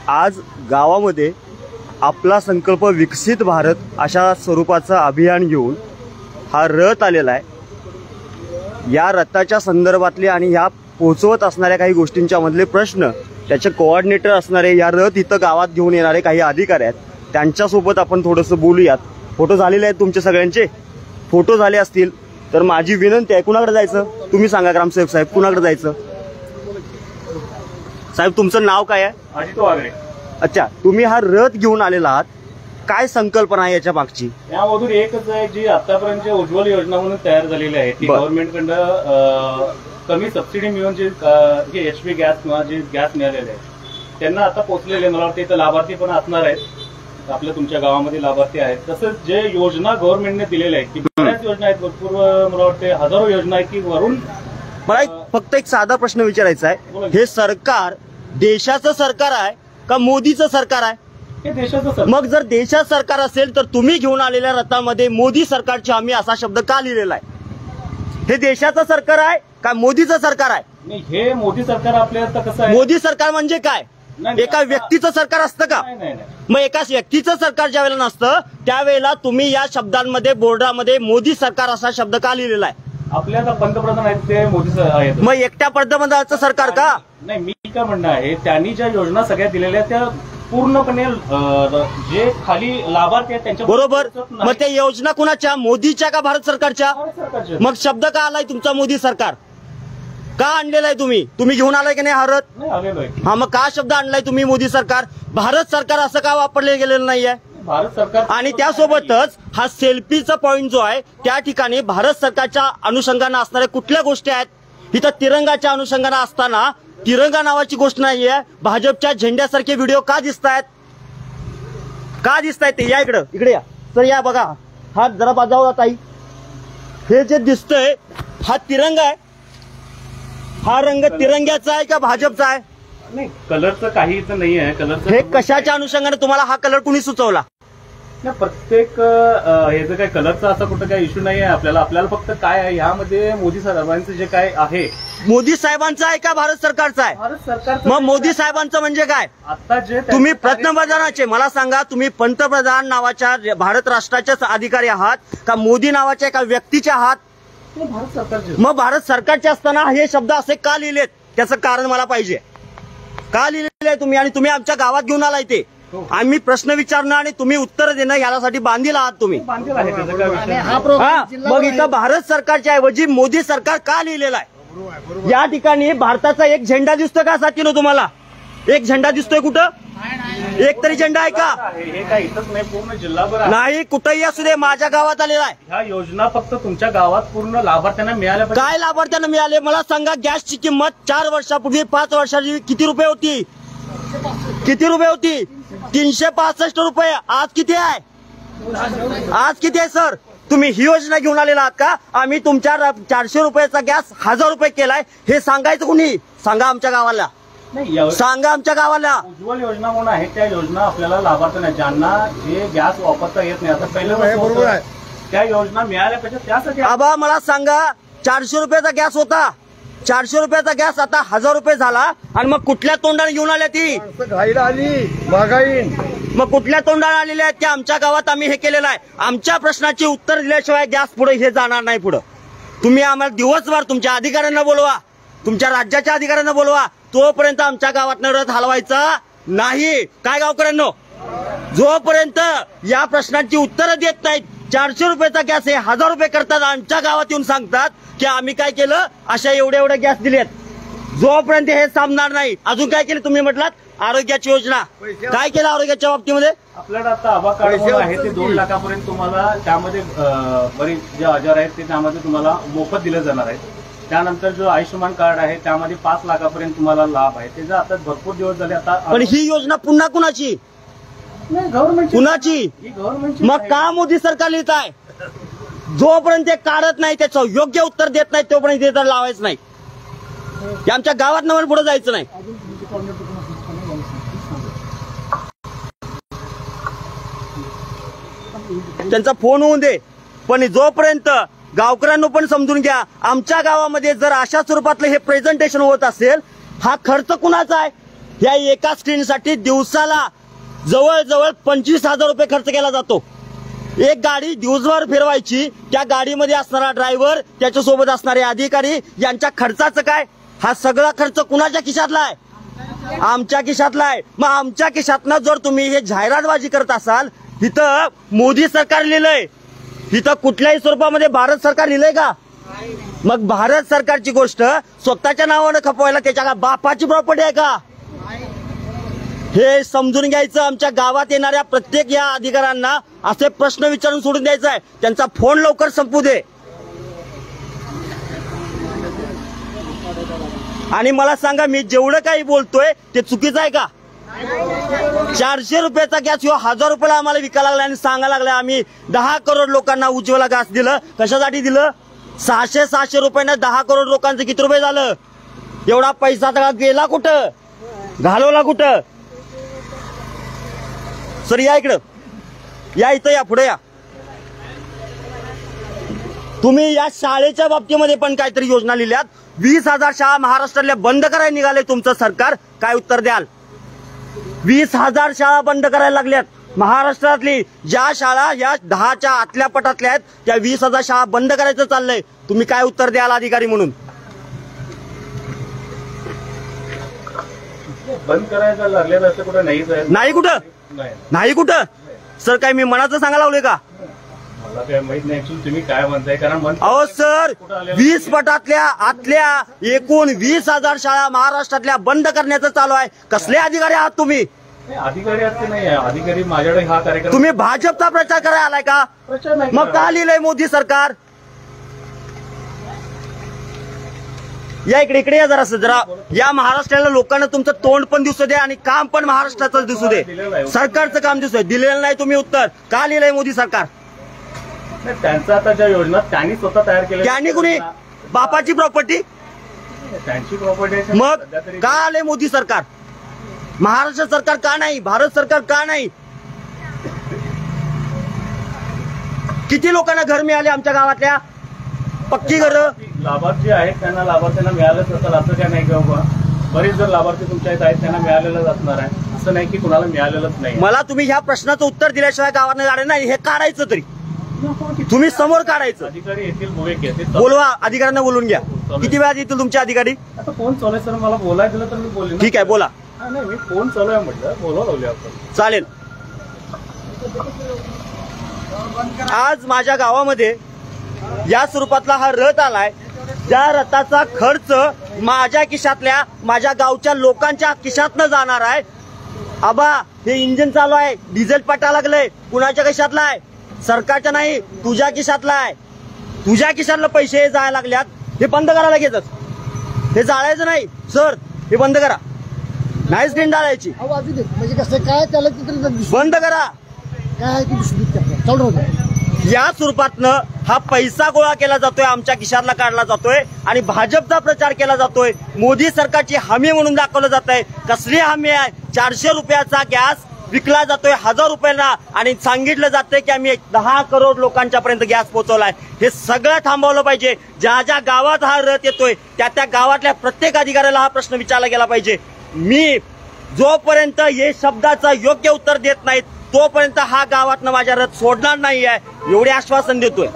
आज गावामध्ये आपला संकल्प विकसित भारत अशा स्वरूपाचं अभियान घेऊन हा रथ आलेला आहे। या रथाच्या संदर्भातले आणि ह्या पोहोचवत असणाऱ्या काही गोष्टींच्या मधले प्रश्न त्याचे कोऑर्डिनेटर असणारे या रथ इथं गावात घेऊन येणारे काही अधिकारी आहेत, त्यांच्यासोबत आपण थोडंसं बोलूयात। फोटो झालेले आहेत तुमचे सगळ्यांचे, फोटो झाले असतील तर माझी विनंती आहे, कुणाकडे जायचं तुम्ही सांगा ग्रामसेवक साहेब, कुणाकडे जायचं? साहेब तुमचं नाव काय आहे? अजित वागरे। अच्छा, तुम्ही हा रथ घेऊन आलेला आहात, काय संकल्पना आहे याच्या मागची? यामधून एकच आहे, जी आतापर्यंत उज्ज्वल योजना म्हणून तयार झालेली आहे ती गव्हर्नमेंट कडनं कमी सबसिडी मिळून जे HP गॅस किंवा जे गॅस मिळालेले आहे त्यांना आता पोहोचलेले, मला वाटतं इथं लाभार्थी पण असणार आहेत, आपल्या तुमच्या गावामध्ये लाभार्थी आहेत। तसंच जे योजना गव्हर्नमेंटने दिलेल्या आहेत की बऱ्याच योजना आहेत, भरपूर मला वाटते हजारो योजना आहेत की वरून। मला फक्त एक साधा प्रश्न विचारायचा आहे, हे सरकार देशाचं सरकार आहे का मोदीचं सरकार आहे? हे देशाचं सरकार। मग जर देशाचं सरकार असेल तर तुम्ही घेऊन आलेल्या रथामध्ये मोदी सरकारची हमी असा शब्द का लिहिलेला आहे? हे देशाचं सरकार आहे का मोदीचं सरकार आहे? नाही, हे मोदी सरकार आपल्या कसं आहे, मोदी सरकार म्हणजे काय? एका व्यक्तीचं सरकार असतं का? मग एका व्यक्तीचं सरकार ज्या वेळेला नसतं त्यावेळेला तुम्ही या शब्दांमध्ये बोर्डामध्ये मोदी सरकार असा शब्द का लिहिलेला आहे? आपल्या आता पंतप्रधान आहेत ते मोदी आहेत, मग एकट्या पंतप्रधानाचं सरकार का? नाही, मी काय म्हणणं आहे, त्यांनी ज्या योजना सगळ्या दिलेल्या त्या पूर्णपणे जे खाली लाभार्थी आहेत त्यांच्या बरोबर। मग त्या योजना कुणाच्या, मोदीच्या का भारत सरकारच्या? मग शब्द का आलाय तुमचा मोदी सरकार? का आणलेला आहे तुम्ही घेऊन आलाय की नाही हा रथ? नाही आलेलो आहे। हा, मग का शब्द आणलाय तुम्ही मोदी सरकार? भारत सरकार असं का वापरले गेलेलं नाहीये? भारत सरकार आणि त्यासोबतच हा सेल्फीचा पॉइंट जो आहे त्या ठिकाणी भारत सरकारच्या अनुषंगाने असणाऱ्या कुठल्या गोष्टी आहेत? इथं तिरंगाच्या अनुषंगाने असताना तिरंगा नावाची गोष्ट नाहीये, भाजपच्या झेंड्यासारखे व्हिडिओ का दिसतायत? का दिसतायत ते? या इकडे या सर, या बघा, हा जरा बाजावला ताई, हे जे दिसतंय हा तिरंगा आहे, हा रंग तिरंग्याचा आहे का भाजपचा आहे? नाही, कलरचं काही इथं नाही आहे, कलरचं हे कशाच्या अनुषंगाने तुम्हाला हा कलर कुणी सुचवला? प्रत्येक हे जे काही कलरचा असा कुठं काही इश्यू नाही आहे आपल्याला फक्त काय आहे यामध्ये मोदी साहेबांचं जे काय आहे, मोदी साहेबांचं आहे का भारत सरकारचं आहे? भारत सरकार। मग मोदी साहेबांचं म्हणजे काय? आता जे तुम्ही पंतप्रधानाचे, मला सांगा, तुम्ही पंतप्रधान नावाच्या भारत राष्ट्राच्याच अधिकारी आहात का मोदी नावाच्या एका व्यक्तीचे आहात? भारत सरकारचे। मग भारत सरकारचे असताना हे शब्द असे का लिहिलेत त्याचं कारण मला पाहिजे। का लिहिलेले तुम्ही आणि तुम्ही आमच्या गावात घेऊन आलाय ते? आम्ही प्रश्न विचारणं आणि तुम्ही उत्तर देणं यासाठी बांधील आहात तुम्ही। मग इथं भारत सरकारच्या ऐवजी मोदी सरकार का लिहिलेला आहे? या ठिकाणी भारताचा एक झेंडा दिसतोय का साथीनो तुम्हाला? एक झेंडा दिसतोय कुठं? एक तरी झेंडा आहे का? हे काय इथंच नाही, पूर्ण जिल्हाभर नाही, कुठेही असू दे, माझ्या गावात आलेला आहे। ह्या योजना फक्त तुमच्या गावात पूर्ण लाभार्थ्यांना मिळाल्या। काय लाभार्थ्यांना मिळाले मला सांगा? गॅसची किंमत 4 वर्षापूर्वी 5 वर्षाची किती रुपये होती? किती रुपये होती? 365 रुपये। आज किती आहे? आज किती आहे सर? तुम्ही ही योजना घेऊन आलेला आहात का? आम्ही तुमच्या 400 रुपयाचा गॅस 1000 रुपये केलाय हे सांगायचं कुणी? सांगा आमच्या गावाला, सांगा आमच्या गावाला। उज्ज्वल योजना म्हणून आहे, त्या योजना आपल्याला लाभार्थ्यांना ज्यांना जे गॅस वापरता येत नाही, आता पहिलं बरोबर आहे, त्या योजना मिळाल्या पाहिजे त्यासाठी। आबा मला सांगा, 400 रुपयाचा गॅस होता, 400 रुपयाचा गॅस आता 1000 रुपये झाला, आणि मग कुठल्या तोंडाने घेऊन आल्या ती? घाईला आली महागाई। मग कुठल्या तोंडाने आलेल्या आहेत? त्या आमच्या गावात आम्ही हे केलेलं आहे। आमच्या प्रश्नाची उत्तर दिल्याशिवाय गॅस पुढे हे जाणार नाही पुढे। तुम्ही आम्हाला दिवसभर तुमच्या अधिकाऱ्यांना बोलवा, तुमच्या राज्याच्या अधिकाऱ्यांना बोलवा, तोपर्यंत आमच्या गावातनं रथ हलवायचा नाही। काय गावकऱ्यांनो, जोपर्यंत या प्रश्नांची उत्तरं देत नाहीत, 400 रुपयाचा गॅस हे 1000 रुपये करतात, आमच्या गावात येऊन सांगतात की आम्ही काय केलं, अशा एवढे गॅस दिलेत, जोपर्यंत हे सामणार नाही। अजून काय केलं तुम्ही म्हटलात? आरोग्याची योजना काय केलं आरोग्याच्या बाबतीमध्ये? आपल्याला आता आभा कार्ड आहे ते 2 लाखापर्यंत तुम्हाला त्यामध्ये बरेच जे आजार आहेत ते त्यामध्ये तुम्हाला मोफत दिले जाणार आहेत। त्यानंतर जो आयुष्यमान कार्ड आहे त्यामध्ये 5 लाखापर्यंत तुम्हाला लाभ आहे, त्याचा आता भरपूर दिवस झाले। आता पण ही योजना पुन्हा कुणाची? गव्हर्नमेंट कुणाची? गव्हर्नमेंट। मग का मोदी सरकार लिहित आहे? जोपर्यंत ते काढत नाही, त्याचं योग्य उत्तर देत नाही, तोपर्यंत ते तर लावायचं नाही। आमच्या गावात नवल पुढे जायचं नाही। त्यांचा फोन होऊन दे, पण जोपर्यंत गावकऱ्यांनो पण समजून घ्या, आमच्या गावामध्ये जर अशा स्वरूपातलं हे प्रेझेंटेशन होत असेल, हा खर्च कुणाचा आहे? या एका स्क्रीनसाठी दिवसाला जवळजवळ 25,000 रुपये खर्च केला जातो. एक गाडी दिवसभर फिरवायची, त्या गाडीमध्ये असणारा ड्रायव्हर, त्याच्यासोबत असणारे अधिकारी, यांच्या खर्चाचं काय? हा सगळा खर्च कुणाच्या खिशातला आहे? आमच्या खिशातला आहे. मग आमच्या खिशातनं जर तुम्ही हे जाहिरातबाजी करत असाल, इथं मोदी सरकार लिहिलंय, इथं कुठल्याही स्वरूपामध्ये भारत सरकार लिहिलंय का? मग भारत सरकारची गोष्ट स्वतःच्या नावानं खपवायला त्याच्या बापाची प्रॉपर्टी आहे का? हे समजून घ्यायचं. आमच्या गावात येणाऱ्या प्रत्येक या अधिकाऱ्यांना असे प्रश्न विचारून सोडून द्यायचा आहे. त्यांचा फोन लवकर संपू दे. आणि मला सांगा, मी जेवढं काही बोलतोय ते चुकीचं आहे का? 400 रुपयाचा गॅस ह्यो 1000 रुपयाला आम्हाला विकायला लागला आणि सांगायला लागला आम्ही 10 करोड लोकांना उज्ज्वला गॅस दिलं. कशासाठी दिलं? 600 रुपयानं 10 करोड लोकांचं किती रुपये झालं? एवढा पैसा सगळा गेला कुठं? घालवला कुठं? सर या इकडं, या इथं या, पुढे या. तुम्ही या शाळेच्या बाबतीमध्ये पण काहीतरी योजना लिहिल्यात. 20,000 शाळा महाराष्ट्रातल्या बंद करायला निघाले तुमचं सरकार. काय उत्तर द्याल? 20,000 शाळा बंद करायला लागल्यात महाराष्ट्रातली. ज्या शाळा या 10च्या आतल्या पटातल्या आहेत, त्या 20,000 शाळा बंद करायचं चाललंय. तुम्ही काय उत्तर द्याल अधिकारी म्हणून? बंद करायला लागले असं कुठं नाही कुठं? नाही कुठं? सर काय मी मनाचं सांगायला लावले का? मला काय माहित नाही ऍक्च्युअली तुम्ही काय म्हणताय. कारण अहो सर, 20 पटातल्या आतल्या एकूण 20,000 शाळा महाराष्ट्रातल्या बंद करण्याचं चालू आहे. कसले अधिकारी आहात तुम्ही? अधिकारी असते नाही, अधिकारी माझ्याकडे हा कार्यक्रम. तुम्ही भाजपचा प्रचार करायला आलाय का? प्रचार नाही. मग का लिहिलंय मोदी सरकार? या इकडे, इकडे या जरा. या महाराष्ट्राला लोकांना तुमचं तोंड पण दिसू दे आणि काम पण महाराष्ट्राचं दिसू दे. सरकारचं काम दिसू दे. दिलेलं नाही तुम्ही उत्तर. का लिहिलंय मोदी सरकार? त्यांचा आता ज्या योजना त्यांनी स्वतः तयार केल्या, त्यांनी कुणी बापाची प्रॉपर्टी? त्यांची प्रॉपर्टी. मग का आले मोदी सरकार? महाराष्ट्र सरकार का नाही? भारत सरकार का नाही? किती लोकांना घर मिळाले आमच्या गावातल्या? पक्की घरं. लाभार्थी आहेत त्यांना लाभार्थ्यांना मिळालंच असेल असं काय नाही किंवा बरेच जर लाभार्थी तुमच्या इथे आहेत त्यांना मिळालेलंच असणार आहे. असं नाही की कुणाला मिळालेलंच नाही. मला तुम्ही ह्या प्रश्नाचं उत्तर दिल्याशिवाय गावानं गाडे नाही. हे काढायचं तरी तुम्ही समोर काढायचं. अधिकारी येतील, बोलवा, अधिकाऱ्यांना बोलून घ्या. किती वेळात येतील तुमचे अधिकारी? आता फोन चालू आहे सर, मला बोलायला दिलं तर मी बोलेन. ठीक आहे, बोला. नाही, मी फोन चालू आहे म्हटलं, बोलावलं आपण. चालेल. आज माझ्या गावामध्ये या स्वरूपातला हा रथ आलाय. ज्या रथाचा खर्च माझ्या खिशातल्या, माझ्या गावच्या लोकांच्या खिशातनं जाणार आहे. आबा, हे इंजिन चालू आहे, डिझेल पटा लागलंय, कुणाच्या खिशातला आहे? सरकारच्या नाही, तुझ्या खिशातला आहे. तुझ्या खिशातलं पैसे जायला लागल्यात. हे बंद करा लगेचच. हे जाळायचं नाही सर, हे बंद करा. नाही स्क्रीन डाळायची. म्हणजे कसं काय त्याला बंद करा. काय या स्वरूपातनं हा पैसा गोळा केला जातोय, आमच्या खिशातला काढला जातोय आणि भाजपचा प्रचार केला जातोय. मोदी सरकारची हमी म्हणून दाखवलं जात आहे. कसली हमी आहे? 400 रुपयाचा गॅस विकला जातोय 1000 रुपयांना आणि सांगितलं जातंय की आम्ही 10 करोड लोकांच्या पर्यंत गॅस पोहोचवलाय. हे सगळं थांबवलं पाहिजे. ज्या ज्या गावात हा रथ येतोय त्या त्या गावातल्या प्रत्येक अधिकाऱ्याला हा प्रश्न विचारला गेला पाहिजे. मी जोपर्यंत हे शब्दाचं योग्य उत्तर देत नाहीत तोपर्यंत हा गावातनं माझा रथ सोडणार नाही आहे, एवढे आश्वासन देतोय.